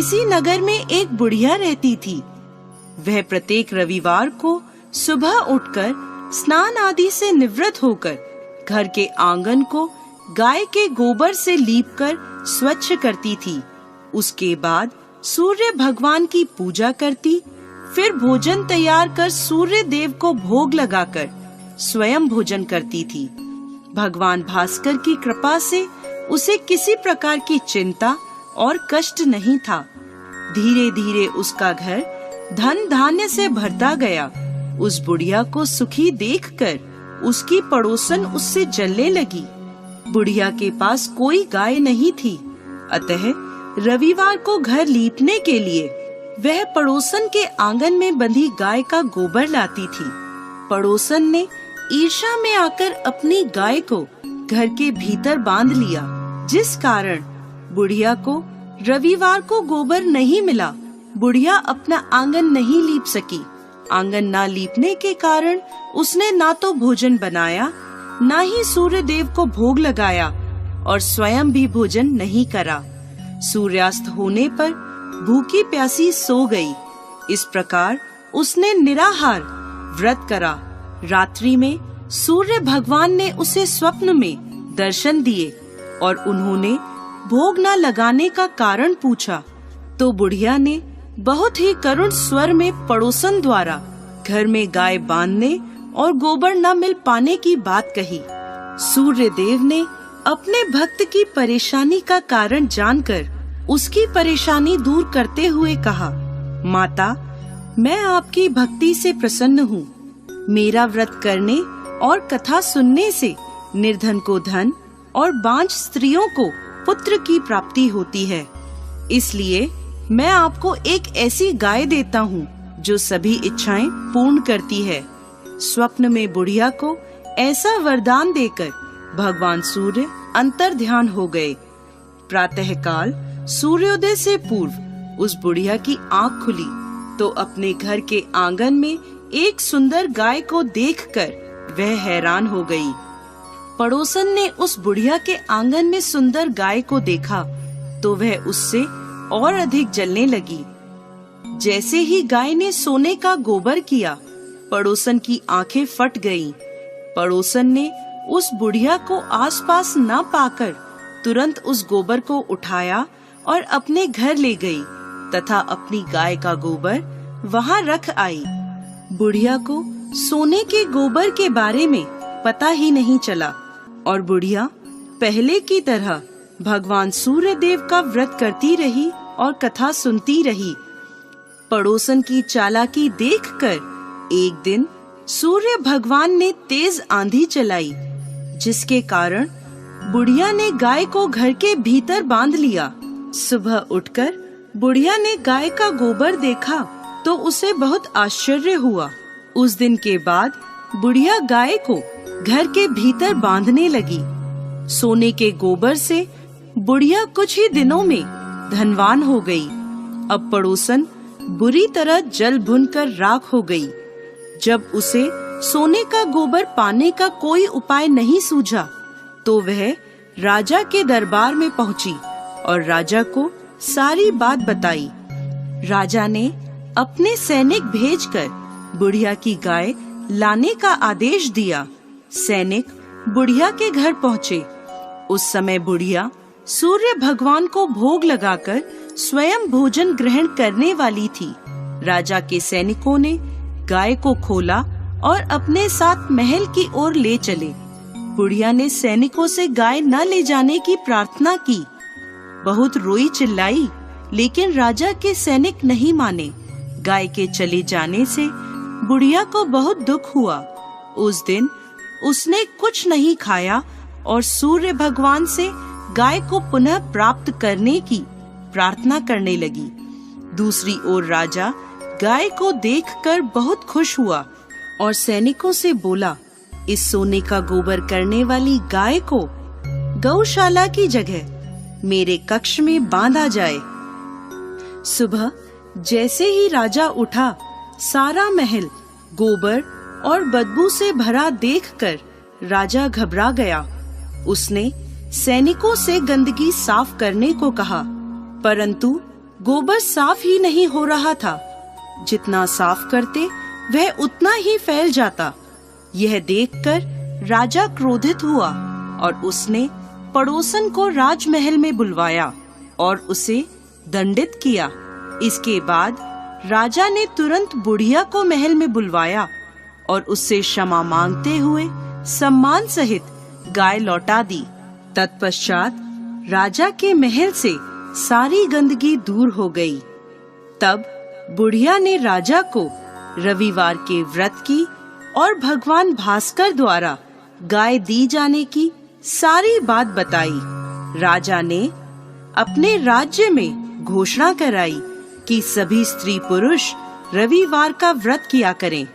किसी नगर में एक बुढ़िया रहती थी। वह प्रत्येक रविवार को सुबह उठकर स्नान आदि से निवृत्त होकर घर के आंगन को गाय के गोबर से लीपकर स्वच्छ करती थी। उसके बाद सूर्य भगवान की पूजा करती, फिर भोजन तैयार कर सूर्य देव को भोग लगाकर स्वयं भोजन करती थी। भगवान भास्कर की कृपा से उसे किसी प्रकार की चिंता और कष्ट नहीं था। धीरे धीरे उसका घर धन धान्य से भरता गया। उस बुढ़िया को सुखी देखकर उसकी पड़ोसन उससे जलने लगी। बुढ़िया के पास कोई गाय नहीं थी, अतः रविवार को घर लीपने के लिए वह पड़ोसन के आंगन में बंधी गाय का गोबर लाती थी। पड़ोसन ने ईर्ष्या में आकर अपनी गाय को घर के भीतर बांध लिया, जिस कारण बुढ़िया को रविवार को गोबर नहीं मिला। बुढ़िया अपना आंगन नहीं लीप सकी। आंगन ना लीपने के कारण उसने ना तो भोजन बनाया, ना ही सूर्य देव को भोग लगाया और स्वयं भी भोजन नहीं करा। सूर्यास्त होने पर भूखी प्यासी सो गई। इस प्रकार उसने निराहार व्रत करा। रात्रि में सूर्य भगवान ने उसे स्वप्न में दर्शन दिए और उन्होंने भोग न लगाने का कारण पूछा, तो बुढ़िया ने बहुत ही करुण स्वर में पड़ोसन द्वारा घर में गाय बांधने और गोबर न मिल पाने की बात कही। सूर्य देव ने अपने भक्त की परेशानी का कारण जानकर उसकी परेशानी दूर करते हुए कहा, माता, मैं आपकी भक्ति से प्रसन्न हूँ। मेरा व्रत करने और कथा सुनने से निर्धन को धन और बांझ स्त्रियों को पुत्र की प्राप्ति होती है। इसलिए मैं आपको एक ऐसी गाय देता हूँ जो सभी इच्छाएं पूर्ण करती है। स्वप्न में बुढ़िया को ऐसा वरदान देकर भगवान सूर्य अंतर ध्यान हो गए। प्रातःकाल सूर्योदय से पूर्व उस बुढ़िया की आंख खुली तो अपने घर के आंगन में एक सुंदर गाय को देखकर वह हैरान हो गई। पड़ोसन ने उस बुढ़िया के आंगन में सुंदर गाय को देखा तो वह उससे और अधिक जलने लगी। जैसे ही गाय ने सोने का गोबर किया, पड़ोसन की आंखें फट गईं। पड़ोसन ने उस बुढ़िया को आसपास न पाकर तुरंत उस गोबर को उठाया और अपने घर ले गई तथा अपनी गाय का गोबर वहां रख आई। बुढ़िया को सोने के गोबर के बारे में पता ही नहीं चला और बुढ़िया पहले की तरह भगवान सूर्य देव का व्रत करती रही और कथा सुनती रही। पड़ोसन की चालाकी देखकर एक दिन सूर्य भगवान ने तेज आंधी चलाई, जिसके कारण बुढ़िया ने गाय को घर के भीतर बांध लिया। सुबह उठकर बुढ़िया ने गाय का गोबर देखा तो उसे बहुत आश्चर्य हुआ। उस दिन के बाद बुढ़िया गाय को घर के भीतर बांधने लगी। सोने के गोबर से बुढ़िया कुछ ही दिनों में धनवान हो गई। अब पड़ोसन बुरी तरह जल भुनकर राख हो गई। जब उसे सोने का गोबर पाने का कोई उपाय नहीं सूझा तो वह राजा के दरबार में पहुंची और राजा को सारी बात बताई। राजा ने अपने सैनिक भेजकर बुढ़िया की गाय लाने का आदेश दिया। सैनिक बुढ़िया के घर पहुँचे। उस समय बुढ़िया सूर्य भगवान को भोग लगाकर स्वयं भोजन ग्रहण करने वाली थी। राजा के सैनिकों ने गाय को खोला और अपने साथ महल की ओर ले चले। बुढ़िया ने सैनिकों से गाय न ले जाने की प्रार्थना की। बहुत रोई चिल्लाई, लेकिन राजा के सैनिक नहीं माने। गाय के चले जाने से बुढ़िया को बहुत दुख हुआ। उस दिन उसने कुछ नहीं खाया और सूर्य भगवान से गाय को पुनः प्राप्त करने की प्रार्थना करने लगी। दूसरी ओर राजा गाय को देखकर बहुत खुश हुआ और सैनिकों से बोला, इस सोने का गोबर करने वाली गाय को गौशाला की जगह मेरे कक्ष में बांधा जाए। सुबह जैसे ही राजा उठा, सारा महल गोबर और बदबू से भरा देखकर राजा घबरा गया। उसने सैनिकों से गंदगी साफ करने को कहा, परंतु गोबर साफ ही नहीं हो रहा था। जितना साफ करते वह उतना ही फैल जाता। यह देखकर राजा क्रोधित हुआ और उसने पड़ोसन को राजमहल में बुलवाया और उसे दंडित किया। इसके बाद राजा ने तुरंत बुढ़िया को महल में बुलवाया और उससे क्षमा मांगते हुए सम्मान सहित गाय लौटा दी। तत्पश्चात राजा के महल से सारी गंदगी दूर हो गई। तब बुढ़िया ने राजा को रविवार के व्रत की और भगवान भास्कर द्वारा गाय दी जाने की सारी बात बताई। राजा ने अपने राज्य में घोषणा कराई कि सभी स्त्री पुरुष रविवार का व्रत किया करें।